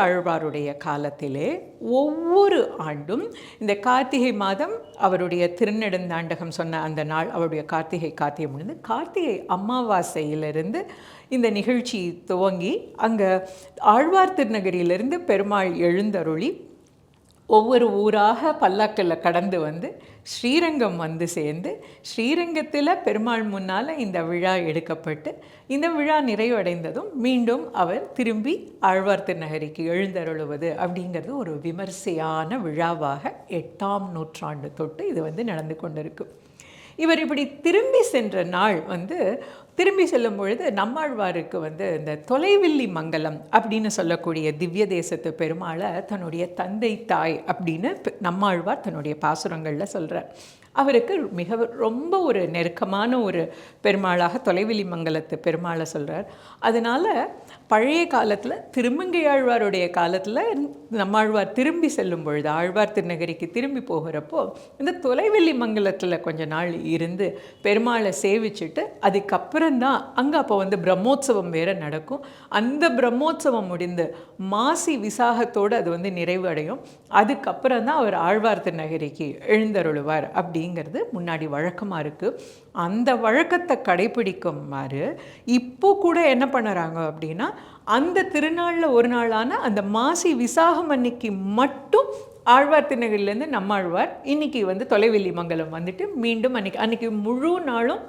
ஆழ்வாருடைய காலத்திலே ஒவ்வொரு ஆண்டும் இந்த கார்த்திகை மாதம் அவருடைய திருநெடுந்தாண்டகம் சொன்ன அந்த நாள், அவருடைய கார்த்திகை முடிந்து கார்த்திகை அமாவாசையிலிருந்து இந்த நிகழ்ச்சி துவங்கி அங்கே ஆழ்வார் திருநகரியிலிருந்து பெருமாள் எழுந்தருளி ஒவ்வொரு ஊராக பல்லாக்கில் கடந்து வந்து ஸ்ரீரங்கம் வந்து சேர்ந்து ஸ்ரீரங்கத்தில் பெருமாள் முன்னால் இந்த விழா எடுக்கப்பட்டு இந்த விழா நிறைவடைந்ததும் மீண்டும் அவர் திரும்பி ஆழ்வார் திருநகரிக்கு எழுந்தருளுவது அப்படிங்கிறது ஒரு விமர்சையான விழாவாக 8ஆம் நூற்றாண்டு தொட்டு இது வந்து நடந்து கொண்டிருக்கு. இவர் இப்படி திரும்பி சென்ற நாள் வந்து திரும்பி செல்லும் பொழுது நம்மாழ்வாருக்கு வந்து இந்த தொலைவில்லி மங்கலம் அப்படின்னு சொல்லக்கூடிய திவ்ய தேசத்து பெருமாளை தன்னுடைய தந்தை தாய் அப்படின்னு நம்மாழ்வார் தன்னுடைய பாசுரங்களில் சொல்கிறார். அவருக்கு ரொம்ப ஒரு நெருக்கமான ஒரு பெருமாளாக தொலைவில்லி மங்கலத்து பெருமாளை சொல்கிறார். அதனால் பழைய காலத்தில் திருமங்கையாழ்வாருடைய காலத்தில் நம்மாழ்வார் திரும்பி செல்லும் பொழுது ஆழ்வார் திருநகரிக்கு திரும்பி போகிறப்போ இந்த தொலைவில்லி மங்கலத்தில் கொஞ்ச நாள் இருந்து பெருமாளை சேவிச்சுட்டு அதுக்கப்புறம்தான் அங்கே அப்போ வந்து பிரம்மோற்சவம் வேறு நடக்கும். அந்த பிரம்மோற்சவம் முடிந்து மாசி விசாகத்தோடு அது வந்து நிறைவு அடையும். அதுக்கப்புறம் தான் அவர் ஆழ்வார் திருநகரிக்கு எழுந்தருளுவார் அப்படிங்கிறது முன்னாடி வழக்கமாக இருக்குது. அந்த வழக்கத்தை கடைப்பிடிக்குமாறு இப்போ கூட என்ன பண்ணுறாங்க அப்படின்னா அந்த திருநாளில் ஒரு நாளான அந்த மாசி விசாகம் அன்னைக்கு மட்டும் ஆழ்வார் திருநகரிலேருந்து நம்மாழ்வார் இன்றைக்கி வந்து தொலைவில்லி மங்கலம் வந்துட்டு மீண்டும் அன்றைக்கி முழு நாளும்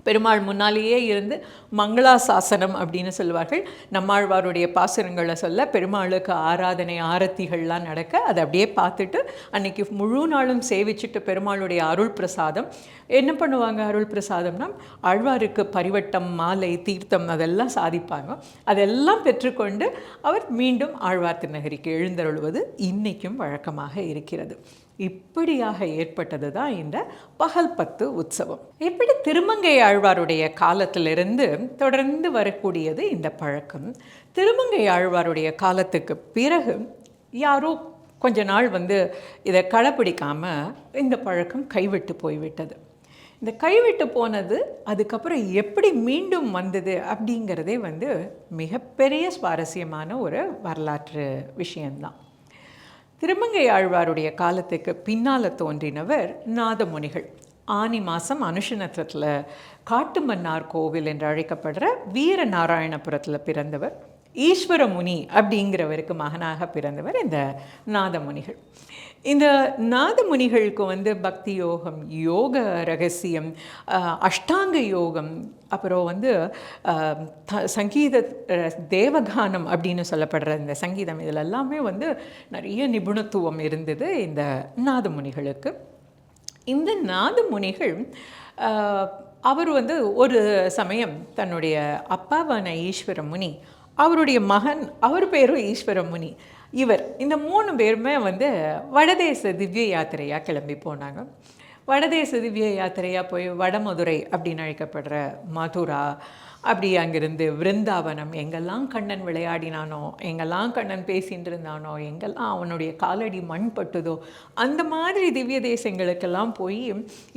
பெருமாள் முன்னாலேயே இருந்து மங்களாசாசனம் அப்படின்னு சொல்லுவார்கள். நம்மாழ்வாருடைய பாசுரங்களை சொல்ல பெருமாளுக்கு ஆராதனை ஆரத்திகள்லாம் நடக்க அதை அப்படியே பார்த்துட்டு அன்றைக்கி முழு நாளும் சேவிச்சுட்டு பெருமாளுடைய அருள் பிரசாதம் என்ன பண்ணுவாங்க. அருள் பிரசாதம்னா ஆழ்வாருக்கு பரிவட்டம் மாலை தீர்த்தம் அதெல்லாம் சாதிப்பாங்க. அதெல்லாம் பெற்றுக்கொண்டு அவர் மீண்டும் ஆழ்வார் திருநகரிக்கு எழுந்தருள்வது இன்றைக்கும் வழக்கமாக இருக்கிறது. இப்படியாக ஏற்பட்டது தான் இந்த பகல் 10 உற்சவம். இப்படி திருமங்கை ஆழ்வாருடைய காலத்திலிருந்து தொடர்ந்து வரக்கூடியது இந்த பழக்கம். திருமங்கை ஆழ்வாருடைய காலத்துக்கு பிறகு யாரோ கொஞ்ச நாள் வந்து இதை கடைப்பிடிக்காமல் இந்த பழக்கம் கைவிட்டு போய்விட்டது. இந்த கைவிட்டு போனது அதுக்கப்புறம் எப்படி மீண்டும் வந்தது அப்படிங்கிறதே வந்து மிகப்பெரிய சுவாரஸ்யமான ஒரு வரலாற்று விஷயந்தான். திருமங்கை ஆழ்வாருடைய காலத்துக்கு பின்னால் தோன்றினவர் நாதமுனிகள். ஆனி மாதம் அனுஷ நட்சத்திரத்தில் காட்டுமன்னார் கோவில் என்று அழைக்கப்படுற வீரநாராயணபுரத்தில் பிறந்தவர். ஈஸ்வரமுனி அப்படிங்கிறவருக்கு மகனாக பிறந்தவர் இந்த நாதமுனிகள். இந்த நாதமுனிகளுக்கு வந்து பக்தி யோகம், யோக ரகசியம், அஷ்டாங்க யோகம், அப்புறம் வந்து சங்கீத தேவகானம் அப்படின்னு சொல்லப்படுற இந்த சங்கீதம் இதில் எல்லாமே வந்து நிறைய நிபுணத்துவம் இருந்தது இந்த நாதமுனிகளுக்கு. இந்த நாதமுனிகள் அவர் வந்து ஒரு சமயம் தன்னுடைய அப்பாவான ஈஸ்வரமுனி, அவருடைய மகன் அவர் பேரும் ஈஸ்வரமுனி, இந்த 3 பேருமே வந்து வடதேச திவ்ய யாத்திரையாக கிளம்பி போனாங்க. வடதேச திவ்ய யாத்திரையாக போய் வடமதுரை அப்படின்னு அழைக்கப்படுற மதுரா, அப்படி அங்கிருந்து விருந்தாவனம், எங்கெல்லாம் கண்ணன் விளையாடினானோ, எங்கெல்லாம் கண்ணன் பேசிகிட்டு இருந்தானோ, எங்கெல்லாம் அவனுடைய காலடி மண் பட்டுதோ அந்த மாதிரி திவ்ய தேசங்களுக்கெல்லாம் போய்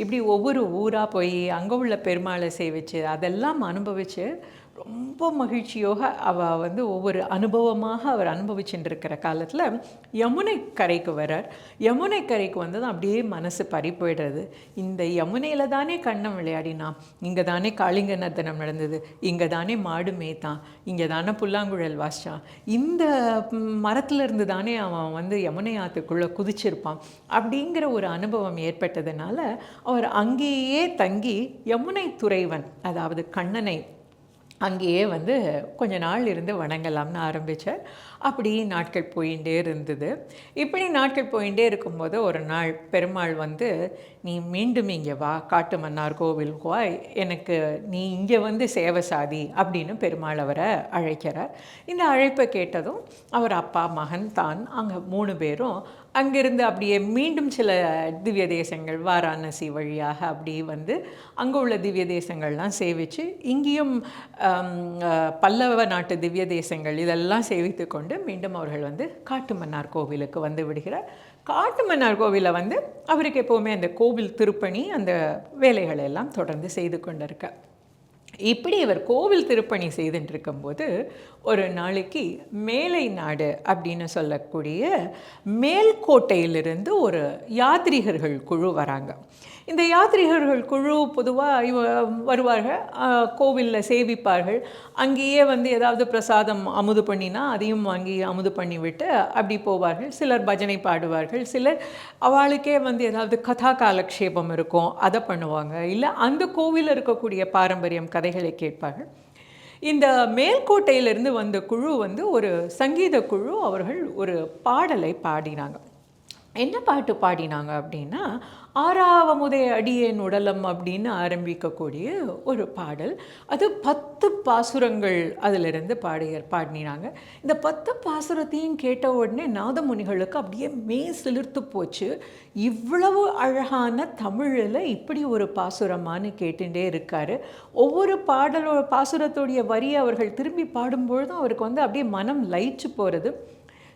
இப்படி ஒவ்வொரு ஊராக போய் அங்கே உள்ள பெருமாளை சேவிச்சு அதெல்லாம் அனுபவித்து ரொம்ப மகிழ்ச்சியோக அவள் வந்து ஒவ்வொரு அனுபவமாக அவர் அனுபவிச்சுட்டு காலத்தில் யமுனை கரைக்கு வரார். யமுனை கரைக்கு வந்து அப்படியே மனசு பறி போயிடுறது. இந்த யமுனையில் தானே கண்ணன் விளையாடினான், இங்கே தானே காளிங்க நர்த்தனம் நடந்தது, இங்கே தானே மாடு மேய்த்தான், இங்கே தானே புல்லாங்குழல் வாசித்தான், இந்த மரத்துலேருந்து தானே அவன் வந்து யமுனை ஆற்றுக்குள்ளே குதிச்சிருப்பான் அப்படிங்கிற ஒரு அனுபவம் ஏற்பட்டதுனால அவர் அங்கேயே தங்கி யமுனை துறைவன் அதாவது கண்ணனை அங்கேயே வந்து கொஞ்ச நாள் இருந்து வணங்கலாம்னு ஆரம்பித்தார். அப்படி நாட்கள் போயிட்டே இருந்தது. இப்படி நாட்கள் போயிட்டே இருக்கும்போது ஒரு நாள் பெருமாள் வந்து, நீ மீண்டும் இங்கே வா, காட்டுமன்னார் கோவிலுக்கு வா, எனக்கு நீ இங்கே வந்து சேவை சாதி அப்படின்னு பெருமாள் அவரை அழைக்கிறார். இந்த அழைப்பை கேட்டதும் அவர் அப்பா மகன் தான் அங்கே 3 பேரும் அங்கிருந்து அப்படியே மீண்டும் சில திவ்ய தேசங்கள் வாராணசி வழியாக அப்படி வந்து அங்கே உள்ள திவ்ய தேசங்கள்லாம் சேவித்து இங்கேயும் பல்லவ நாட்டு திவ்ய தேசங்கள் இதெல்லாம் சேவித்து கொண்டு மீண்டும் அவர்கள் வந்து காட்டுமன்னார் கோவிலுக்கு வந்து விடுகிறார். காட்டுமன்னார் கோவிலில் வந்து அவருக்கு எப்போவுமே அந்த கோவில் திருப்பணி அந்த வேலைகளை எல்லாம் தொடர்ந்து செய்து கொண்டிருக்க இப்படி இவர் கோவில் திருப்பணி செய்துட்டு இருக்கும்போது ஒரு நாளைக்கு மேலை நாடு அப்படின்னு சொல்லக்கூடிய மேல்கோட்டையிலிருந்து ஒரு யாத்ரீகர்கள் குழு வராங்க. இந்த யாத்ரீகர்கள் குழு பொதுவாக வருவார்கள், கோவிலில் சேவிப்பார்கள். அங்கேயே வந்து ஏதாவது பிரசாதம் அமுது பண்ணினா அதையும் வாங்கி அமுது பண்ணிவிட்டு அப்படி போவார்கள். சிலர் பஜனை பாடுவார்கள், சிலர் அவளுக்கே வந்து ஏதாவது கதா காலக்ஷேபம் இருக்கும், அதை பண்ணுவாங்க. இல்லை அந்த கோவிலில் இருக்கக்கூடிய பாரம்பரியம் கதைகளை கேட்பார்கள். இந்த மேல்கோட்டையிலிருந்து வந்த குழு வந்து ஒரு சங்கீத குழு. அவர்கள் ஒரு பாடலை பாடினாங்க. என்ன பாட்டு பாடினாங்க அப்படின்னா, ஆறாவமுதே அடியேன் உடலம் அப்படின்னு ஆரம்பிக்கக்கூடிய ஒரு பாடல். அது 10 பாசுரங்கள் அதிலிருந்து பாடினாங்க. இந்த 10 பாசுரத்தையும் கேட்ட உடனே நாதமுனிகளுக்கு அப்படியே சிலிர்த்து போச்சு. இவ்வளவு அழகான தமிழில் இப்படி ஒரு பாசுரமானு கேட்டுட்டே இருக்காரு. ஒவ்வொரு பாசுரத்துடைய வரியை அவர்கள் திரும்பி பாடும்பொழுதும் அவருக்கு வந்து அப்படியே மனம் லயிச்சு போகிறது.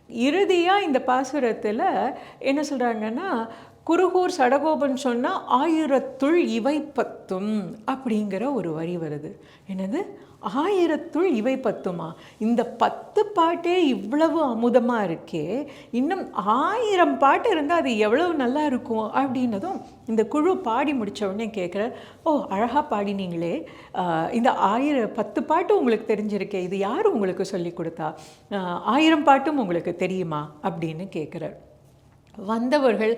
இறுதியாக இந்த பாசுரத்தில் என்ன சொல்கிறாங்கன்னா, குருகூர் சடகோபன் சொன்னால் 1000த்துள் இவை 10 அப்படிங்கிற ஒரு வரி வருது. என்னது, 1000த்துள் இவை 10மா? இந்த 10 பாட்டே இவ்வளவு அமுதமாக இருக்கே, இன்னும் 1000 பாட்டு இருந்தால் அது எவ்வளவு நல்லா இருக்கும் அப்படின்னதும் இந்த குழு பாடி முடித்த உடனே கேட்குறார், ஓ அழகாக பாடினீங்களே, இந்த 10 பாட்டு உங்களுக்கு தெரிஞ்சிருக்கே, இது யார் உங்களுக்கு சொல்லி கொடுத்தா? 1000 பாட்டும் உங்களுக்கு தெரியுமா அப்படின்னு கேட்குறார். வந்தவர்கள்,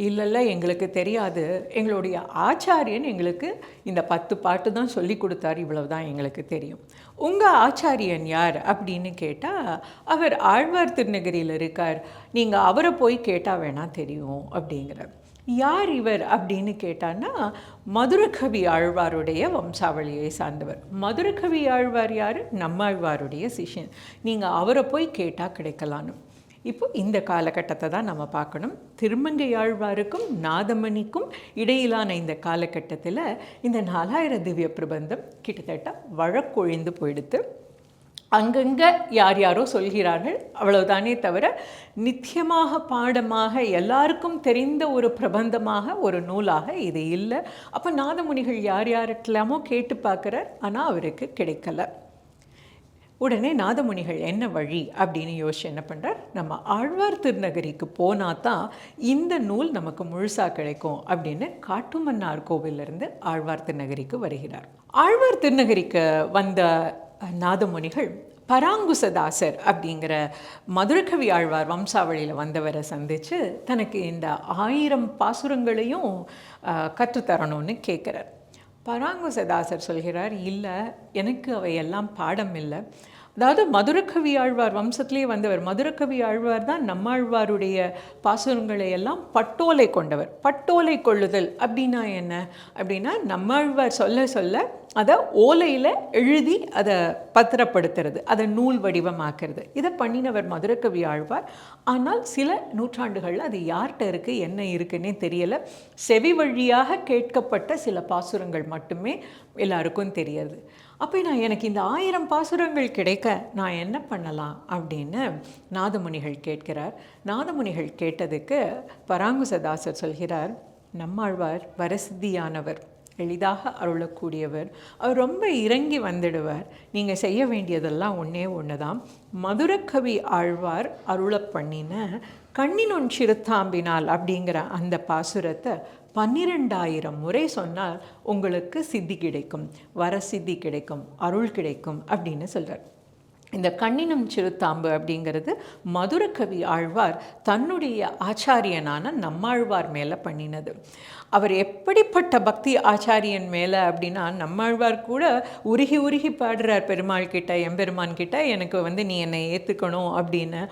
இல்லை எங்களுக்கு தெரியாது, எங்களுடைய ஆச்சாரியன் எங்களுக்கு இந்த 10 பாட்டு தான் சொல்லி கொடுத்தார், இவ்வளவு தான் எங்களுக்கு தெரியும். உங்கள் ஆச்சாரியன் யார் அப்படின்னு கேட்டால், அவர் ஆழ்வார் திருநகரியில் இருக்கார், நீங்கள் அவரை போய் கேட்டால் வேணால் தெரியும் அப்படிங்கிறார். யார் இவர் அப்படின்னு கேட்டான்னா, மதுரகவி ஆழ்வாருடைய வம்சாவளியை சார்ந்தவர். மதுரகவி ஆழ்வார் யார்? நம்மாழ்வாருடைய சிஷ்யன். நீங்கள் அவரை போய் கேட்டால் கிடைக்கலான்னு. இப்போ இந்த காலகட்டத்தை தான் நம்ம பார்க்கணும். திருமங்கையாழ்வாருக்கும் நாதமணிக்கும் இடையிலான இந்த காலகட்டத்தில் இந்த 4000 திவ்ய பிரபந்தம் கிட்டத்தட்ட வழக்கொழிந்து போயிடுத்து. அங்கங்கே யார் யாரோ சொல்கிறார்கள், அவ்வளவுதானே தவிர நித்தியமாக பாடமாக எல்லாருக்கும் தெரிந்த ஒரு பிரபந்தமாக ஒரு நூலாக இது இல்லை. அப்போ நாதமுனிகள் யார் யாருக்கெல்லாமோ கேட்டு பார்க்குறார், ஆனால் அவருக்கு கிடைக்கல. உடனே நாதமுனிகள் என்ன வழி அப்படின்னு யோசிச்சு என்ன பண்ணுறார், நம்ம ஆழ்வார் திருநகரிக்கு போனால் தான் இந்த நூல் நமக்கு முழுசாக கிடைக்கும் அப்படின்னு காட்டுமன்னார் கோவிலிருந்து ஆழ்வார் திருநகரிக்கு வருகிறார். ஆழ்வார் திருநகரிக்கு வந்த நாதமுனிகள் பராங்குசதாசர் அப்படிங்கிற மதுரகவி ஆழ்வார் வம்சாவளியில் வந்தவரை சந்தித்து தனக்கு இந்த 1000 பாசுரங்களையும் கற்றுத்தரணும்னு கேட்குறார். பராங்குசதாசர் சொல்கிறார், இல்லை எனக்கு அவையெல்லாம் பாடம் இல்லை. அதாவது மதுரகவி ஆழ்வார் வம்சத்திலே வந்தவர். மதுரகவி ஆழ்வார் தான் நம்மாழ்வாருடைய பாசுரங்களை எல்லாம் பட்டோலை கொண்டவர். பட்டோலை கொள்ளுதல் அப்படின்னா என்ன அப்படின்னா, நம்மாழ்வார் சொல்ல சொல்ல அதை ஓலையில் எழுதி அதை பத்திரப்படுத்துறது, அதை நூல் வடிவமாக்குறது. இதை பண்ணினவர் மதுரகவி ஆழ்வார். ஆனால் சில நூற்றாண்டுகளில் அது யார்கிட்ட இருக்குது என்ன இருக்குன்னே தெரியலை. செவி வழியாக கேட்கப்பட்ட சில பாசுரங்கள் மட்டுமே எல்லாருக்கும் தெரியாது. அப்போ எனக்கு இந்த 1000 பாசுரங்கள் கிடைக்க நான் என்ன பண்ணலாம் அப்படின்னு நாதமுனிகள் கேட்கிறார். நாதமுனிகள் கேட்டதுக்கு பராங்குசதாசர் சொல்கிறார், நம்மாழ்வார் வரசித்தியானவர், எளிதாக அருளக்கூடியவர், அவர் ரொம்ப இறங்கி வந்துடுவார். நீங்கள் செய்ய வேண்டியதெல்லாம் ஒன்று தான், மதுரகவி ஆழ்வார் அருள பண்ணின கண்ணினொன் சிறுத்தாம்பினால் அப்படிங்கிற அந்த பாசுரத்தை 12,000 முறை சொன்னால் உங்களுக்கு சித்தி கிடைக்கும், வரசித்தி கிடைக்கும், அருள் கிடைக்கும் அப்படின்னு சொல்கிறார். இந்த கண்ணினம் சிறுத்தாம்பு அப்படிங்கிறது மதுரகவி ஆழ்வார் தன்னுடைய ஆச்சாரியனான நம்மாழ்வார் மேலே பண்ணினது. அவர் எப்படிப்பட்ட பக்தி ஆச்சாரியன் மேலே அப்படின்னா, நம்மாழ்வார் கூட உருகி உருகி பாடுறார் பெருமாள் கிட்ட, எம்பெருமான் கிட்ட, எனக்கு நீ என்னை ஏற்றுக்கணும் அப்படின்னு.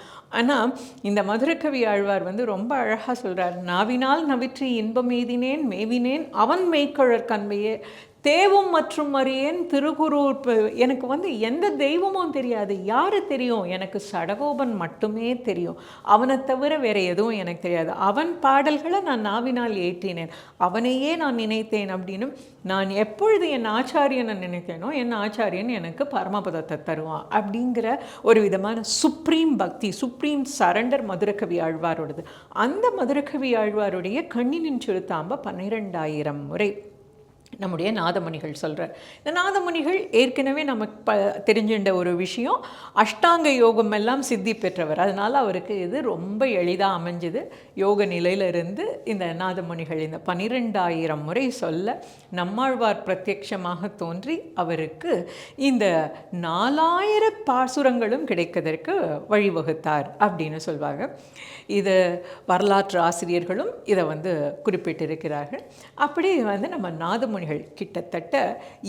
ஆனால் இந்த மதுரகவி ஆழ்வார் ரொம்ப அழகாக சொல்கிறார், நாவினால் நவிற்றி இன்பம் எய்தினேன் மேவினேன் அவன் மெய்க்கழற் கண்மையே தேவும் மற்றும் அறியேன் திருக்குறூர். எனக்கு எந்த தெய்வமும் தெரியாது, யார் தெரியும், எனக்கு சடகோபன் மட்டுமே தெரியும், அவனை தவிர வேறு எதுவும் எனக்கு தெரியாது. அவன் பாடல்களை நான் நாவினால் ஏற்றினேன், அவனையே நான் நினைத்தேன் அப்படின்னு. நான் எப்பொழுது என் ஆச்சாரியனை நினைத்தேனோ என் ஆச்சாரியன் எனக்கு பரமபதத்தை தருவான் அப்படிங்கிற ஒரு விதமான சுப்ரீம் பக்தி, சுப்ரீம் சரண்டர் மதுரகவி ஆழ்வாரோடது. அந்த மதுரகவி ஆழ்வாருடைய கண்ணினின் சிறுத்தாம்ப 12,000 முறை நம்முடைய நாதமுனிகள் சொல்கிறார். இந்த நாதமுனிகள் ஏற்கனவே நமக்கு தெரிஞ்சின்ற ஒரு விஷயம், அஷ்டாங்க யோகம் எல்லாம் சித்தி பெற்றவர். அதனால் அவருக்கு இது ரொம்ப எளிதாக அமைஞ்சுது. யோக நிலையிலிருந்து இந்த நாதமுனிகள் இந்த 12,000 முறை சொல்ல நம்மாழ்வார் பிரத்யட்சமாக தோன்றி அவருக்கு இந்த 4000 பாசுரங்களும் கிடைப்பதற்கு வழிவகுத்தார் அப்படின்னு சொல்வாங்க. இது வரலாற்று ஆசிரியர்களும் இதை குறிப்பிட்டிருக்கிறார்கள். அப்படி நம்ம நாதமுனிகள் கிட்டத்தட்ட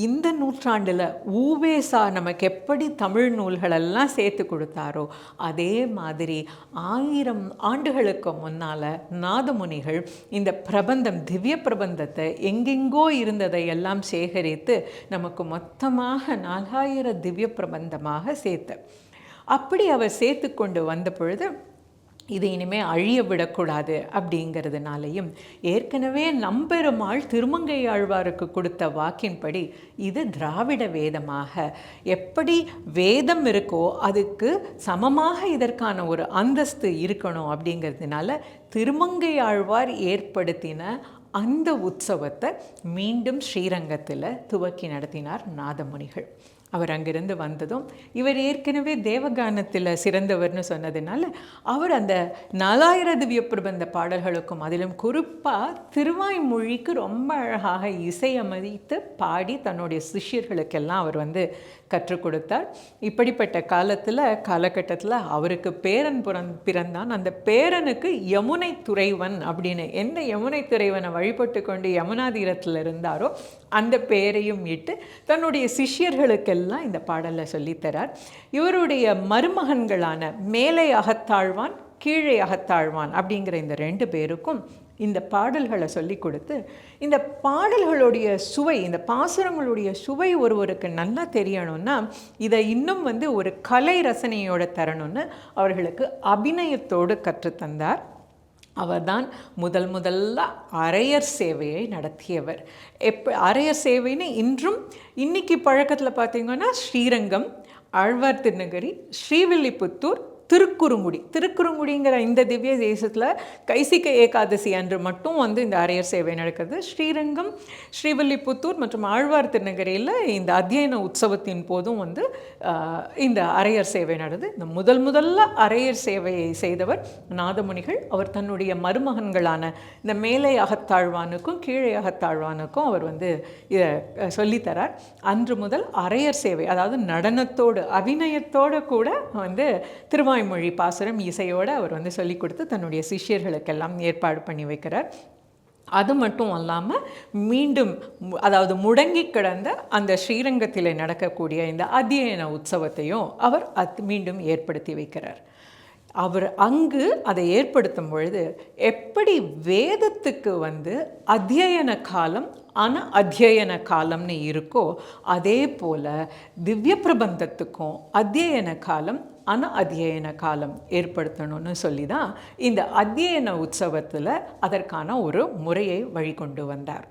இந்த நூற்றாண்டில் ஊவேசா நமக்கு எப்படி தமிழ் நூல்களெல்லாம் சேர்த்து கொடுத்தாரோ அதே மாதிரி 1000 ஆண்டுகளுக்கு முன்னால் நாதமுனிகள் இந்த பிரபந்தம், திவ்ய பிரபந்தத்தை எங்கெங்கோ இருந்ததை எல்லாம் சேகரித்து நமக்கு மொத்தமாக 4000 திவ்ய பிரபந்தமாக சேர்த்த. அப்படி அவர் சேர்த்து கொண்டு வந்த பொழுது இது இனிமேல் அழிய விடக்கூடாது அப்படிங்கிறதுனாலையும், ஏற்கனவே நம்பெருமாள் திருமங்கை ஆழ்வாருக்கு கொடுத்த வாக்கின்படி இது திராவிட வேதமாக எப்படி வேதம் இருக்கோ அதுக்கு சமமாக இதற்கான ஒரு அந்தஸ்து இருக்கணும் அப்படிங்கிறதுனால திருமங்கை ஆழ்வார் ஏற்படுத்தின அந்த உற்சவத்தை மீண்டும் ஸ்ரீரங்கத்தில் துவக்கி நடத்தினார் நாதமுனிகள். அவர் அங்கிருந்து வந்ததும், இவர் ஏற்கனவே தேவகானத்தில் சிறந்தவர்னு சொன்னதுனால அவர் அந்த 4000 திவ்ய பிரபந்த பாடல்களுக்கும் அதிலும் குறிப்பாக திருவாய்மொழிக்கு ரொம்ப அழகாக இசையமைத்து பாடி தன்னுடைய சிஷ்யர்களுக்கெல்லாம் அவர் கற்றுக் கொடுத்தார். இப்படிப்பட்ட காலகட்டத்தில் அவருக்கு பேரன் பிறந்தான். அந்த பேரனுக்கு யமுனை துறைவன் அப்படின்னு, எந்த யமுனை துறைவனை வழிபட்டு கொண்டு யமுனா தீரத்தில் இருந்தாரோ அந்த பேரையும் இட்டு தன்னுடைய சிஷ்யர்களுக்கெல்லாம் இந்த பாடலை சொல்லித்தரார். இவருடைய மருமகன்களான மேலை அகத்தாழ்வான், கீழே அகத்தாழ்வான் அப்படிங்கிற இந்த 2 பேருக்கும் இந்த பாடல்களை சொல்லி கொடுத்து, இந்த பாடல்களுடைய சுவை, இந்த பாசுரங்களுடைய சுவை ஒருவருக்கு நல்லா தெரியணும்னா இதை இன்னும் ஒரு கலை ரசனையோட தரணும்னு அவர்களுக்கு அபிநயத்தோடு கற்றுத்தந்தார். அவர்தான் முதல்ல அரையர் சேவையை நடத்தியவர். அரையர் சேவைன்னு இன்னைக்கு பழக்கத்தில் பார்த்தீங்கன்னா ஸ்ரீரங்கம், ஆழ்வார் திருநகரி, ஸ்ரீவில்லிபுத்தூர், திருக்குறுங்குடிங்கிற இந்த திவ்ய தேசத்தில் கைசிக ஏகாதசி அன்று மட்டும் இந்த அரையர் சேவை நடக்கிறது. ஸ்ரீரங்கம், ஸ்ரீவில்லிபுத்தூர் மற்றும் ஆழ்வார் திருநகரியில் இந்த அத்தியன உற்சவத்தின் போதும் இந்த அரையர் சேவை நடந்தது. இந்த முதல்ல அரையர் சேவையை செய்தவர் நாதமுனிகள். அவர் தன்னுடைய மருமகன்களான இந்த மேலை அகத்தாழ்வானுக்கும் கீழே அகத்தாழ்வானுக்கும் அவர் இதை சொல்லித்தரார். அன்று முதல் அரையர் சேவை, அதாவது நடனத்தோடு அபிநயத்தோடு கூட திருவாய்மொழி பாசுரம் இசையோடு அவர் சொல்லிக் கொடுத்து தன்னுடைய சிஷ்யர்களுக்கெல்லாம் ஏற்பாடு பண்ணி வைக்கிறார். அது மட்டும் இல்லாமல் மீண்டும், அதாவது முடங்கி கிடந்த அந்த ஸ்ரீரங்கத்தில் நடக்கக்கூடிய இந்த அத்தியன உற்சவத்தையும் அவர் மீண்டும் ஏற்படுத்தி வைக்கிறார். அவர் அங்கு அதை ஏற்படுத்தும் பொழுது எப்படி வேதத்துக்கு அத்தியன காலம் அத்தியன காலம்னு இருக்கோ அதே போல் திவ்ய பிரபந்தத்துக்கும் அத்தியன காலம் அத்தியன காலம் ஏற்படுத்தணும்னு சொல்லி தான் இந்த அத்தியன உற்சவத்தில் அதற்கான ஒரு முறையை வழிகொண்டு வந்தார்.